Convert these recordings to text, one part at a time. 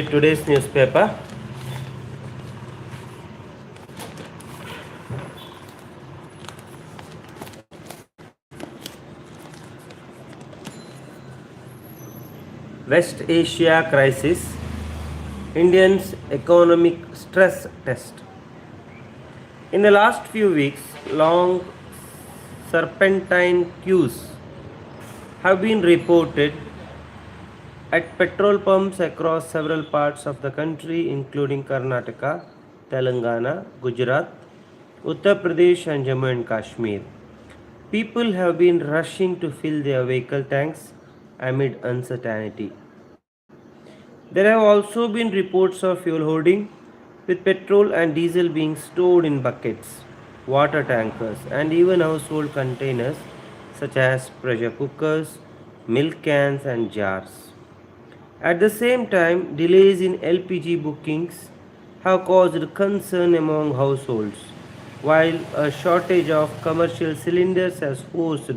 Today's newspaper. West Asia crisis, Indians economic stress test. In the last few weeks, long serpentine queues have been reported at petrol pumps across several parts of the country, including Karnataka, Telangana, Gujarat, Uttar Pradesh, and Jammu and Kashmir. People have been rushing to fill their vehicle tanks amid uncertainty. There have also been reports of fuel hoarding, with petrol and diesel being stored in buckets, water tankers, and even household containers such as pressure cookers, milk cans, and jars. At the same time, delays in LPG bookings have caused concern among households, while a shortage of commercial cylinders has forced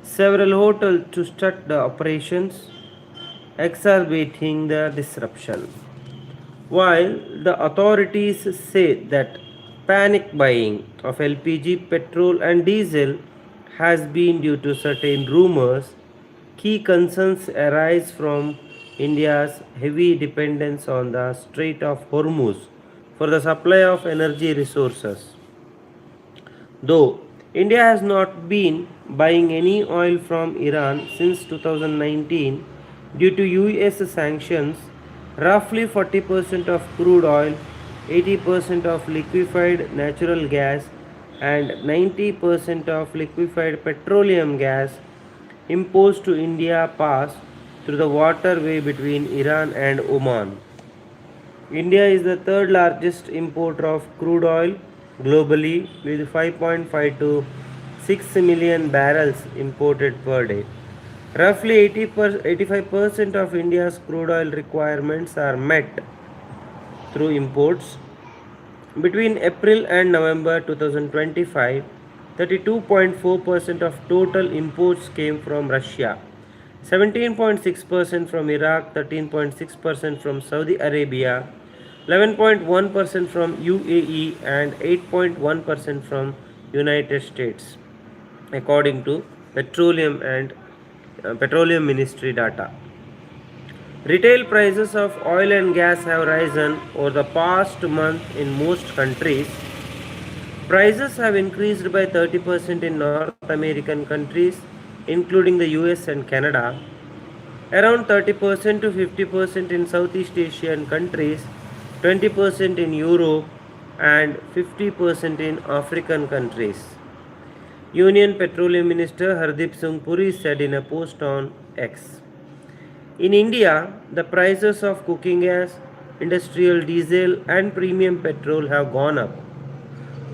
several hotels to shut the operations, exacerbating the disruption. While the authorities say that panic buying of LPG, petrol, and diesel has been due to certain rumors, key concerns arise from India's heavy dependence on the Strait of Hormuz for the supply of energy resources. Though India has not been buying any oil from Iran since 2019 due to US sanctions, roughly 40% of crude oil, 80% of liquefied natural gas, and 90% of liquefied petroleum gas imports to India pass through the waterway between Iran and Oman. India is the third largest importer of crude oil globally with 5.5 to 6 million barrels imported per day. Roughly 85% of India's crude oil requirements are met through imports. Between April and November 2025, 32.4% of total imports came from Russia, 17.6% from Iraq, 13.6% from Saudi Arabia, 11.1% from UAE, and 8.1% from United States, according to Petroleum Ministry data. Retail prices of oil and gas have risen over the past month in most countries. Prices have increased by 30% in North American countries, including the US and Canada, around 30% to 50% in Southeast Asian countries, 20% in Europe, and 50% in African countries. Union Petroleum Minister Hardeep Singh Puri said in a post on X. In India, the prices of cooking gas, industrial diesel, and premium petrol have gone up,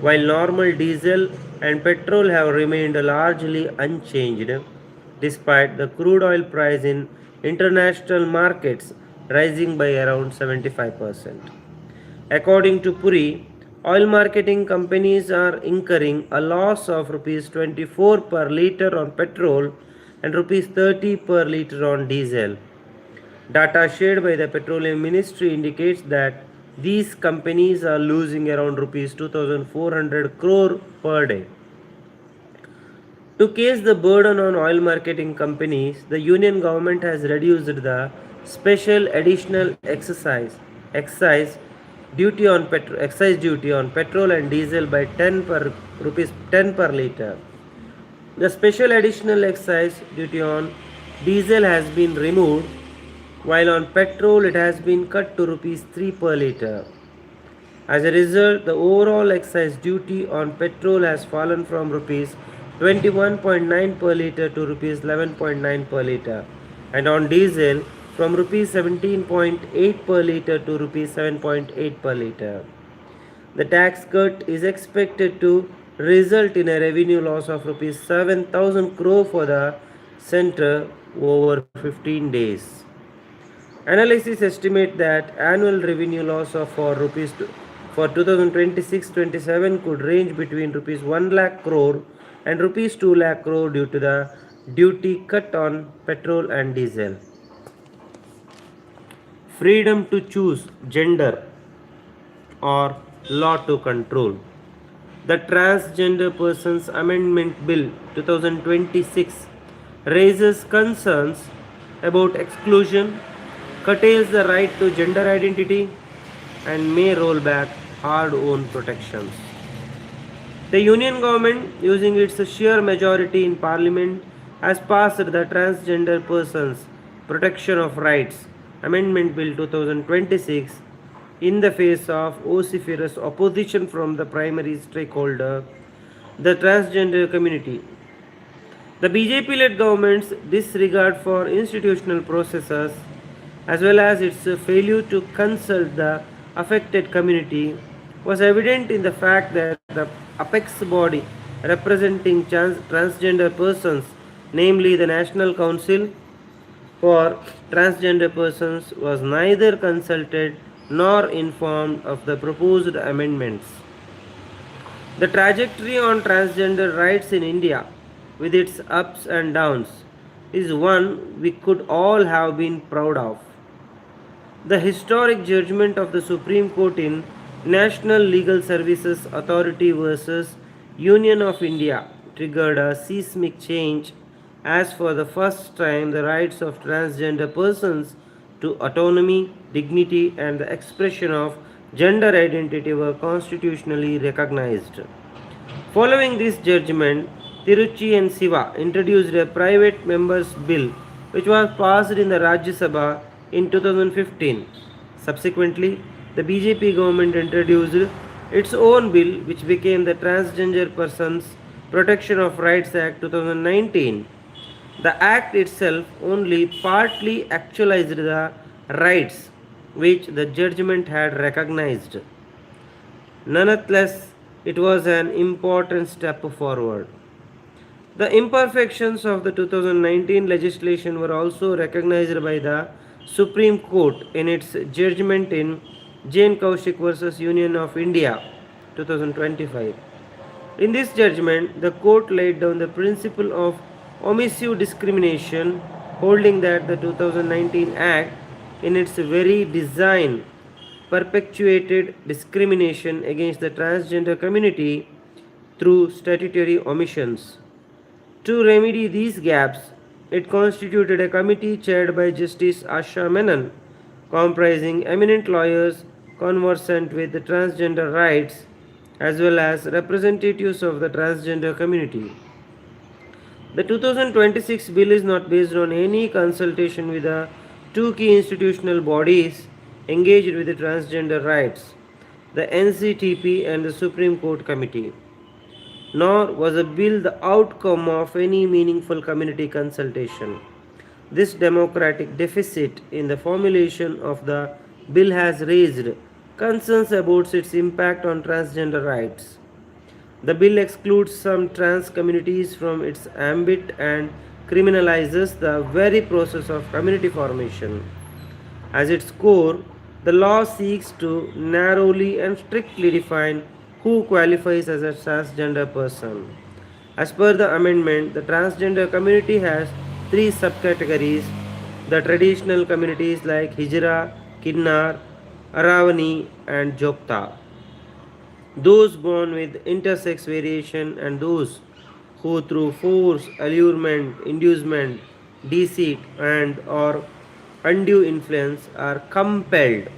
while normal diesel and petrol have remained largely unchanged, despite the crude oil price in international markets rising by around 75%. According to Puri, oil marketing companies are incurring a loss of rupees 24 per litre on petrol and rupees 30 per litre on diesel. Data shared by the Petroleum Ministry indicates that these companies are losing around rupees 2400 crore per day. To ease the burden on oil marketing companies, the union government has reduced the special additional excise duty on petrol and diesel by 10 per rupees 10 per litre. The special additional excise duty on diesel has been removed, while on petrol it has been cut to rupees 3 per litre. As a result, the overall excise duty on petrol has fallen from rupees 21.9 per litre to rupees 11.9 per litre, and on diesel from rupees 17.8 per litre to rupees 7.8 per litre. The tax cut is expected to result in a revenue loss of rupees 7,000 crore for the centre over 15 days. Analysts estimate that annual revenue loss of for 2026-27 could range between rupees 1 lakh crore and rupees 2 lakh crore due to the duty cut on petrol and diesel. freedom to choose gender or law to control. The Transgender Persons Amendment Bill 2026 raises concerns about exclusion, curtails the right to gender identity, and may roll back hard won protections. The Union government, using its sheer majority in Parliament, has passed the Transgender Persons Protection of Rights Amendment Bill 2026 in the face of vociferous opposition from the primary stakeholder, the transgender community. The BJP led government's disregard for institutional processes as well as its failure to consult the affected community was evident in the fact that the apex body representing transgender persons, namely the National Council for Transgender Persons, was neither consulted nor informed of the proposed amendments. The trajectory on transgender rights in India, with its ups and downs, is one we could all have been proud of. The historic judgment of the Supreme Court in National Legal Services Authority versus Union of India triggered a seismic change as for the first time the rights of transgender persons to autonomy, dignity, and the expression of gender identity were constitutionally recognized. Following this judgment, Tiruchi and Siva introduced a private members bill which was passed in the Rajya Sabha in 2015. Subsequently, the BJP government introduced its own bill which became the Transgender Persons Protection of Rights Act 2019. The act itself only partly actualized the rights which the judgment had recognized. Nonetheless, it was an important step forward. The imperfections of the 2019 legislation were also recognized by the Supreme Court in its judgment in Jain Kaushik versus Union of India 2025. In this judgment, the court laid down the principle of omissive discrimination, holding that the 2019 Act, in its very design, perpetuated discrimination against the transgender community through statutory omissions. To remedy these gaps, it constituted a committee chaired by Justice Asha Menon, comprising eminent lawyers conversant with the transgender rights as well as representatives of the transgender community. The 2026 bill is not based on any consultation with the two key institutional bodies engaged with the transgender rights, the NCTP and the Supreme Court Committee. Nor was the bill the outcome of any meaningful community consultation. This democratic deficit in the formulation of the bill has raised concerns about its impact on transgender rights. The bill excludes some trans communities from its ambit and criminalizes the very process of community formation. As its core, the law seeks to narrowly and strictly define who qualifies as a transgender person. As per the amendment, the transgender community has three subcategories: the traditional communities like Hijra, Kinnar, Aravani, and Jokta, those born with intersex variation, and those who through force, allurement, inducement, deceit, and or undue influence are compelled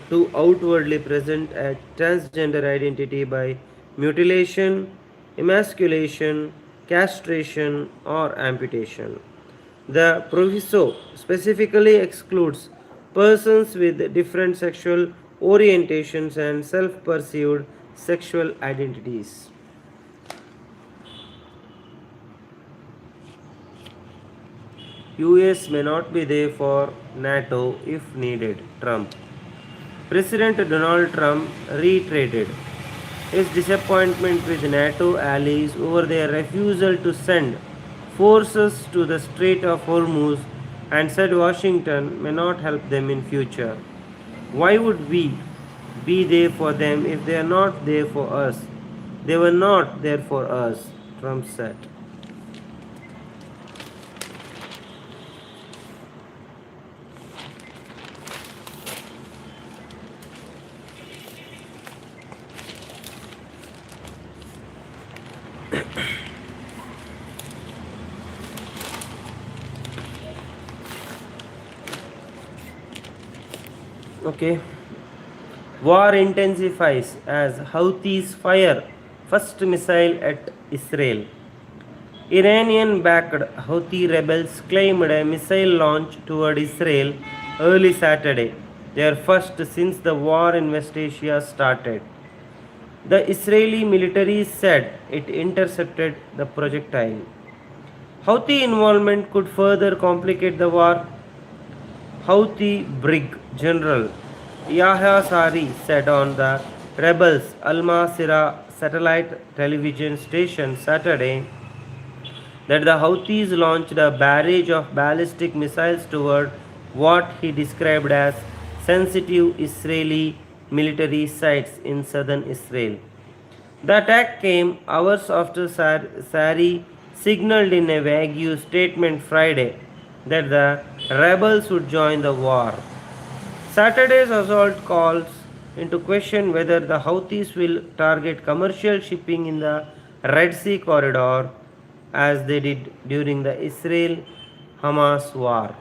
to outwardly present a transgender identity by mutilation, emasculation, castration, or amputation. The proviso specifically excludes persons with different sexual orientations and self perceived sexual identities. US may not be there for NATO if needed. Trump. President Donald Trump reiterated his disappointment with NATO allies over their refusal to send forces to the Strait of Hormuz and said Washington may not help them in future. Why would we be there for them if they are not there for us? They were not there for us, Trump said. Okay. War intensifies as Houthis fire first missile at Israel. Iranian backed Houthi rebels claimed a missile launch toward Israel early Saturday, their first since the war in West Asia started. The Israeli military said it intercepted the projectile. Houthi involvement could further complicate the war. Houthi Brig General Yahya Sari said on the rebels' Al Masira satellite television station Saturday that the Houthis launched a barrage of ballistic missiles toward what he described as sensitive Israeli military sites in southern Israel. The attack came hours after Sari signaled in a vague statement Friday that the rebels would join the war. Saturday's assault calls into question whether the Houthis will target commercial shipping in the Red Sea corridor as they did during the Israel Hamas war.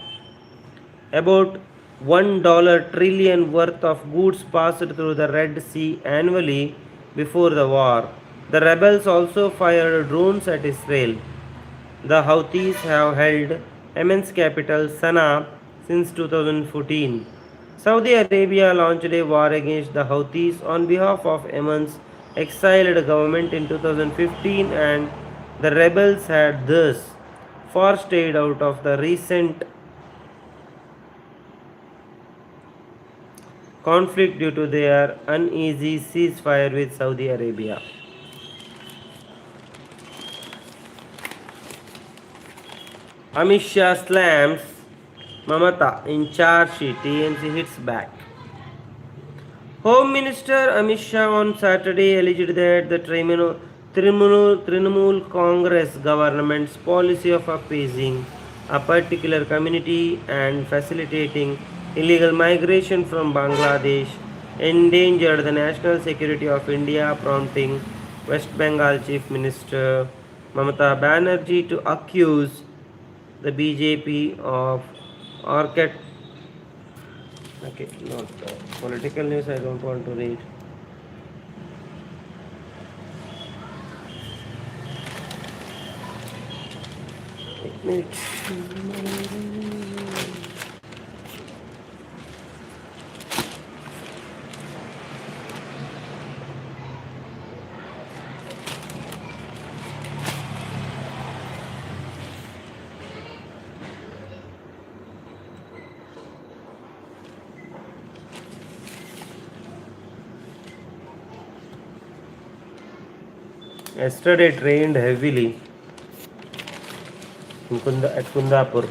About $1 trillion worth of goods passed through the Red Sea annually before the war. The rebels also fired drones at Israel. The Houthis have held Yemen's capital Sana'a since 2014. Saudi Arabia launched a war against the Houthis on behalf of Yemen's exiled government in 2015, and the rebels had thus far stayed out of the recent conflict due to their uneasy ceasefire with Saudi Arabia. Amit Shah slams Mamata in charge sheet. TMC hits back. Home Minister Amit Shah on Saturday alleged that the Trinamool Congress government's policy of appeasing a particular community and facilitating illegal migration from Bangladesh endangered the national security of India, prompting West Bengal Chief Minister Mamata Banerjee to accuse the BJP of not political news. I don't want to read. Yesterday it rained heavily at Kundapur.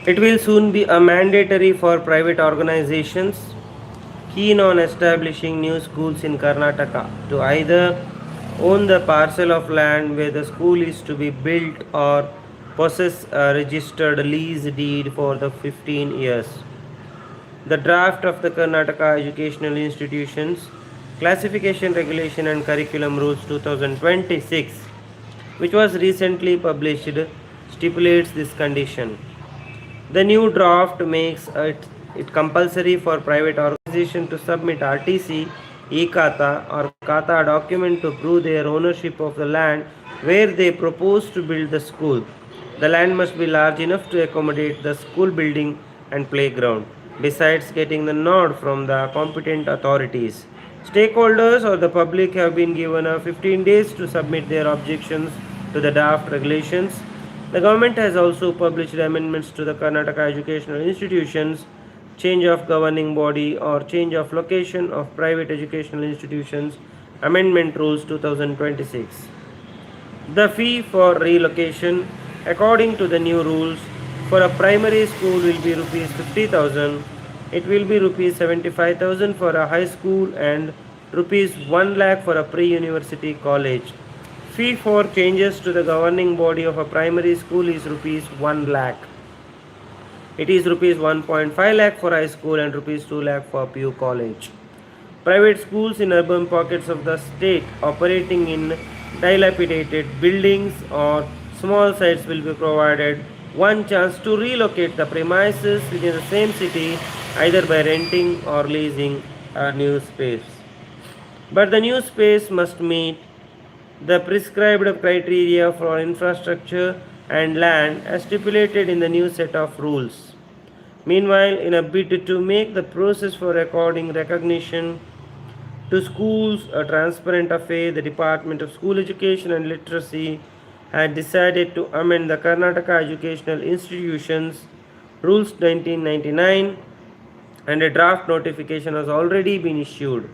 It will soon be a mandatory for private organizations keen on establishing new schools in Karnataka to either own the parcel of land where the school is to be built or possess a registered lease deed for the 15 years. The draft of the Karnataka Educational Institutions Classification Regulation and Curriculum Rules 2026, which was recently published, stipulates this condition. The new draft makes it compulsory for private organizations to submit RTC, e-Khata or Khata document to prove their ownership of the land where they propose to build the school. The land must be large enough to accommodate the school building and playground, besides getting the nod from the competent authorities. Stakeholders or the public have been given 15 days to submit their objections to the draft regulations. The government has also published amendments to the Karnataka Educational Institutions Change of Governing Body or Change of Location of Private Educational Institutions Amendment Rules 2026. The fee for relocation, according to the new rules, for a primary school will be rupees 50,000. It will be rupees 75,000 for a high school and rupees 1 lakh for a pre-university college. Fee for changes to the governing body of a primary school is rupees 1 lakh. It is rupees 1.5 lakh for high school and rupees 2 lakh for PU college. Private schools in urban pockets of the state operating in dilapidated buildings or small sites will be provided one chance to relocate the premises within the same city either by renting or leasing a new space. But the new space must meet the prescribed criteria for infrastructure and land as stipulated in the new set of rules. Meanwhile, in a bid to make the process for recording recognition to schools a transparent affair, the Department of School Education and Literacy had decided to amend the Karnataka Educational Institutions Rules 1999 and a draft notification has already been issued.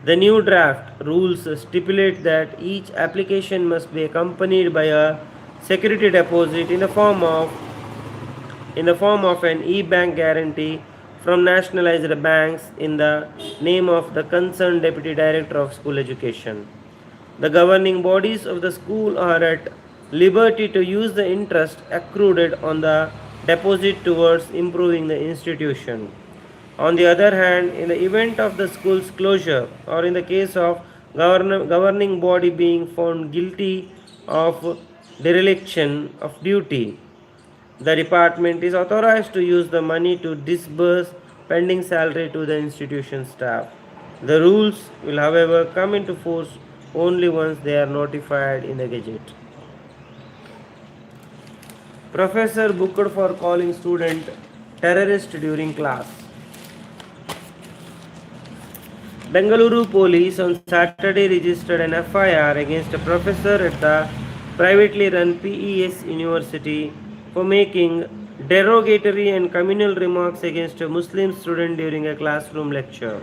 The new draft rules stipulate that each application must be accompanied by a security deposit in the form of an e-bank guarantee from nationalized banks in the name of the concerned Deputy Director of School Education. The governing bodies of the school are at liberty to use the interest accrued on the deposit towards improving the institution. On the other hand, in the event of the school's closure or in the case of governing body being found guilty of dereliction of duty, the department is authorized to use the money to disburse pending salary to the institution staff. The rules will, however, come into force only once they are notified in the Gazette. Professor booked for calling student terrorist during class. Bengaluru police on Saturday registered an FIR against a professor at the privately run PES University for making derogatory and communal remarks against a Muslim student during a classroom lecture.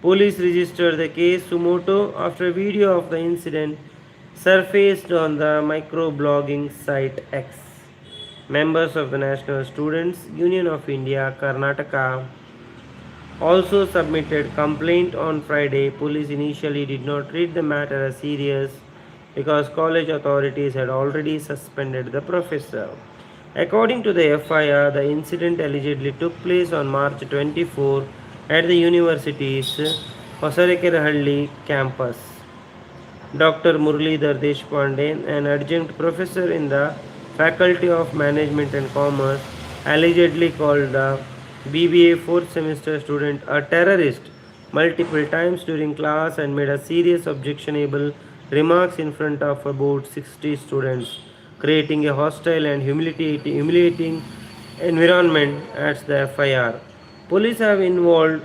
Police registered the case sumoto after a video of the incident surfaced on the microblogging site X. Members of the National Students Union of India, Karnataka, also submitted complaint on Friday. Police initially did not treat the matter as serious because college authorities had already suspended the professor. According to the FIR, the incident allegedly took place on March 24 at the university's Hosarekerahalli campus. Dr. Muralidhar Deshpande, an adjunct professor in the Faculty of Management and Commerce, allegedly called the BBA 4th semester student a terrorist multiple times during class and made a serious objectionable remarks in front of about 60 students, creating a hostile and humiliating environment, adds the FIR. Police have invoked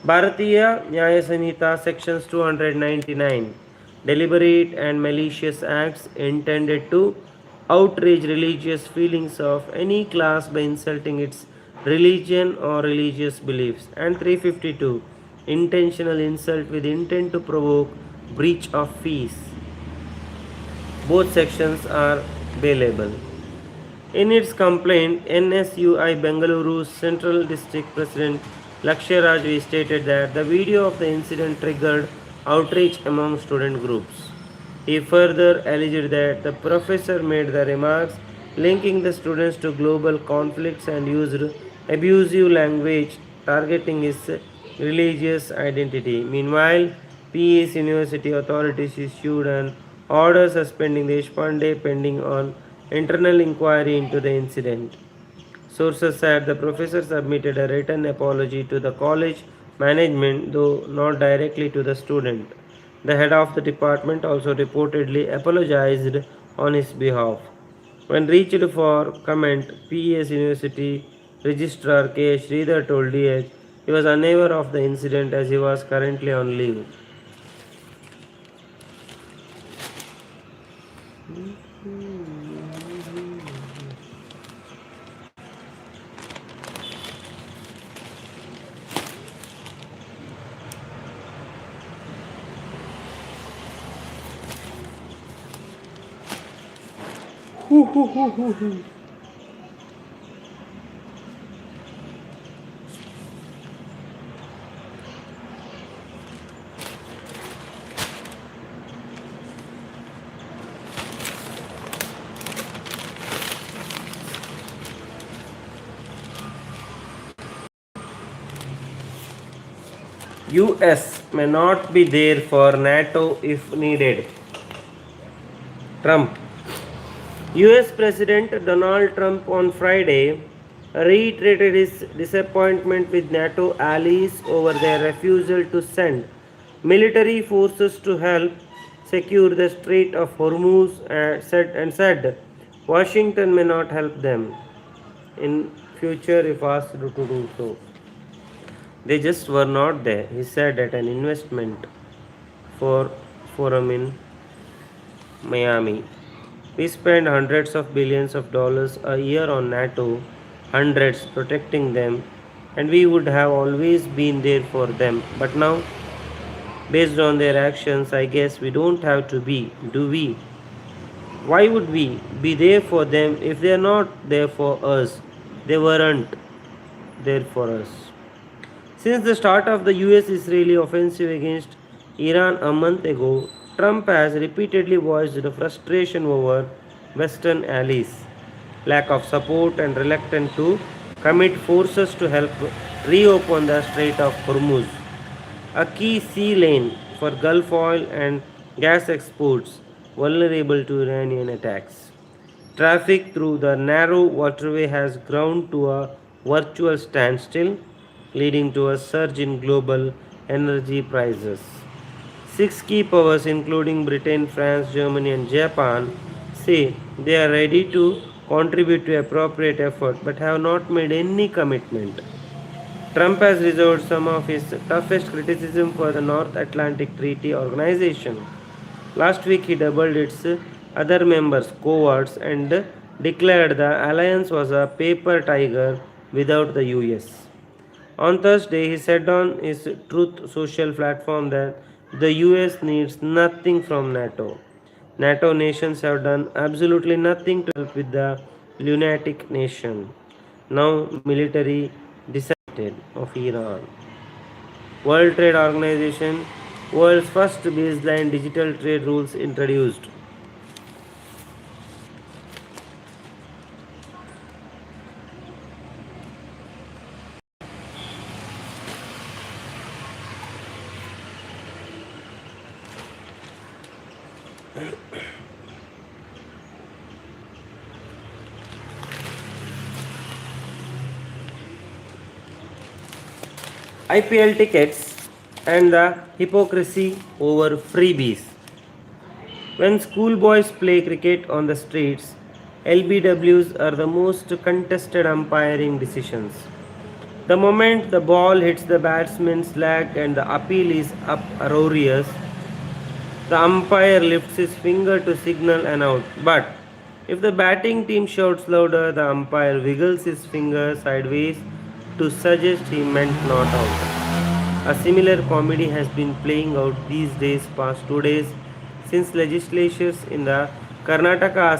Bharatiya Nyaya Samhita sections 299, deliberate and malicious acts intended to outrage religious feelings of any class by insulting its religion or religious beliefs, and 352, intentional insult with intent to provoke breach of peace. Both sections are bailable. In its complaint, NSUI Bengaluru's Central District President Lakshya Raj stated that the video of the incident triggered outrage among student groups. He further alleged that the professor made the remarks linking the students to global conflicts and used abusive language targeting his religious identity. Meanwhile, PES University authorities issued an order suspending Deshpande pending on internal inquiry into the incident. Sources said the professor submitted a written apology to the college management, though not directly to the student. The head of the department also reportedly apologized on his behalf. When reached for comment, PES University Registrar K. Sridhar told DH he was unaware of the incident as he was currently on leave. US may not be there for NATO if needed. Trump. US President Donald Trump on Friday reiterated his disappointment with NATO allies over their refusal to send military forces to help secure the Strait of Hormuz and said Washington may not help them in future if asked to do so. They just were not there, he said at an investment forum in Miami. We spend hundreds of billions of dollars a year on NATO, hundreds protecting them, and we would have always been there for them. But now, based on their actions, I guess we don't have to be, do we? Why would we be there for them if they are not there for us? They weren't there for us. Since the start of the US Israeli offensive against Iran a month ago, Trump has repeatedly voiced frustration over Western allies' lack of support and reluctance to commit forces to help reopen the Strait of Hormuz, a key sea lane for Gulf oil and gas exports vulnerable to Iranian attacks. Traffic through the narrow waterway has ground to a virtual standstill, leading to a surge in global energy prices. Six key powers, including Britain, France, Germany, and Japan, say they are ready to contribute to appropriate effort but have not made any commitment. Trump has reserved some of his toughest criticism for the North Atlantic Treaty Organization. Last week, he doubled its other members, cowards, and declared the alliance was a paper tiger without the US. On Thursday, he said on his Truth Social platform that the US needs nothing from NATO. NATO nations have done absolutely nothing to help with the lunatic nation, now military decided of Iran. World Trade Organization, world's first baseline digital trade rules introduced. IPL tickets and the hypocrisy over freebies. When schoolboys play cricket on the streets, LBWs are the most contested umpiring decisions. The moment the ball hits the batsman's leg and the appeal is uproarious, the umpire lifts his finger to signal an out. But if the batting team shouts louder, the umpire wiggles his finger sideways to suggest he meant not out. A similar comedy has been playing out these days past 2 days since legislatures in the Karnataka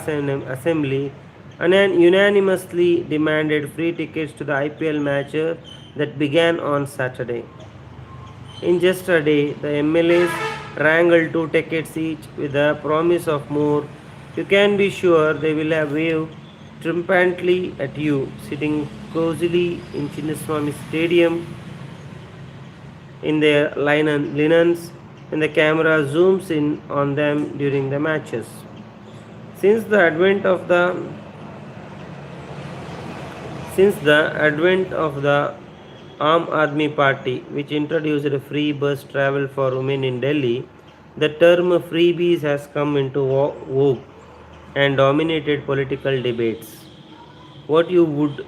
Assembly unanimously demanded free tickets to the IPL match that began on Saturday. In just a day, the MLAs wrangled 2 tickets each with the promise of more. You can be sure they will have waved triumphantly at you, sitting cozily in Chinnaswamy Stadium in their linens when the camera zooms in on them during the matches. Since the advent of the Aam Aadmi Party, which introduced a free bus travel for women in Delhi, the term freebies has come into vogue and dominated political debates. What you would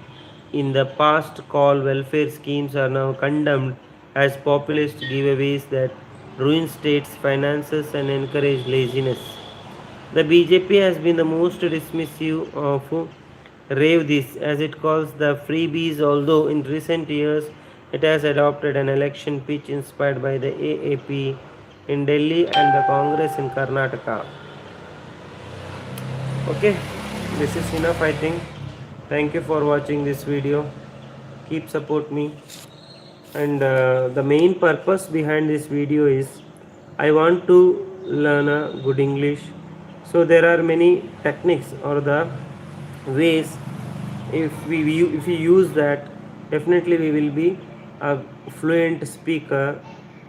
in the past call welfare schemes are now condemned as populist giveaways that ruin states' finances and encourage laziness. The BJP has been the most dismissive of rave this, as it calls the freebies, although in recent years it has adopted an election pitch inspired by the AAP in Delhi and the Congress in Karnataka. Okay, This is enough, I think. Thank you for watching this video. Keep support me. And the main purpose behind this video is I want to learn a good English. So there are many techniques or the ways. If we use that, definitely we will be a fluent speaker.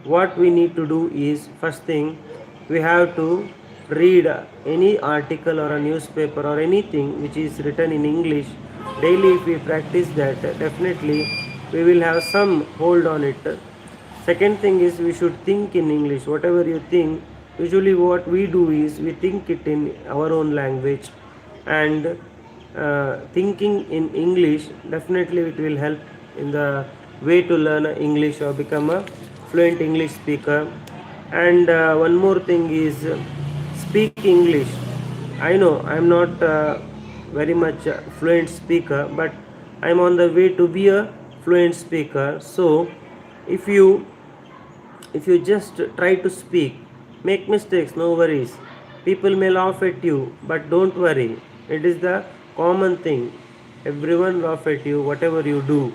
What we need to do is, first thing, we have to read any article or a newspaper or anything which is written in English daily. If we practice that, definitely we will have some hold on it. Second thing is, we should think in English. Whatever you think, usually what we do is we think it in our own language. And thinking in English, definitely it will help in the way to learn English or become a fluent English speaker. And one more thing is, speak English. I know I'm not very much a fluent speaker, but I'm on the way to be a fluent speaker. So if you just try to speak, make mistakes, no worries. People may laugh at you, but don't worry. It is the common thing. Everyone laugh at you whatever you do.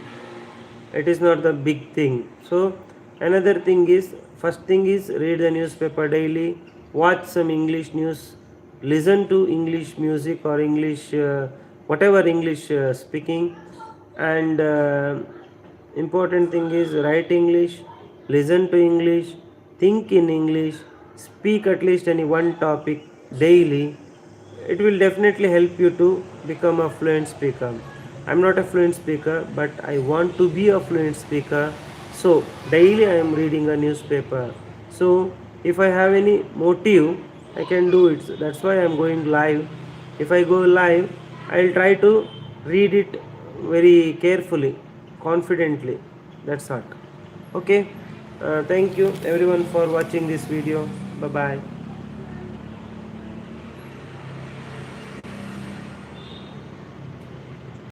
It is not the big thing. So another thing is, first thing is, read the newspaper daily, watch some English news, listen to English music or English whatever English speaking. And important thing is, write English, listen to English, think in English, speak at least any one topic daily. It will definitely help you to become a fluent speaker. I'm not a fluent speaker, but I want to be a fluent speaker. So daily I am reading a newspaper. So if I have any motive, I can do it. That's why I'm going live. If I go live, I'll try to read it very carefully, confidently. That's all. Okay. Thank you everyone for watching this video. Bye bye.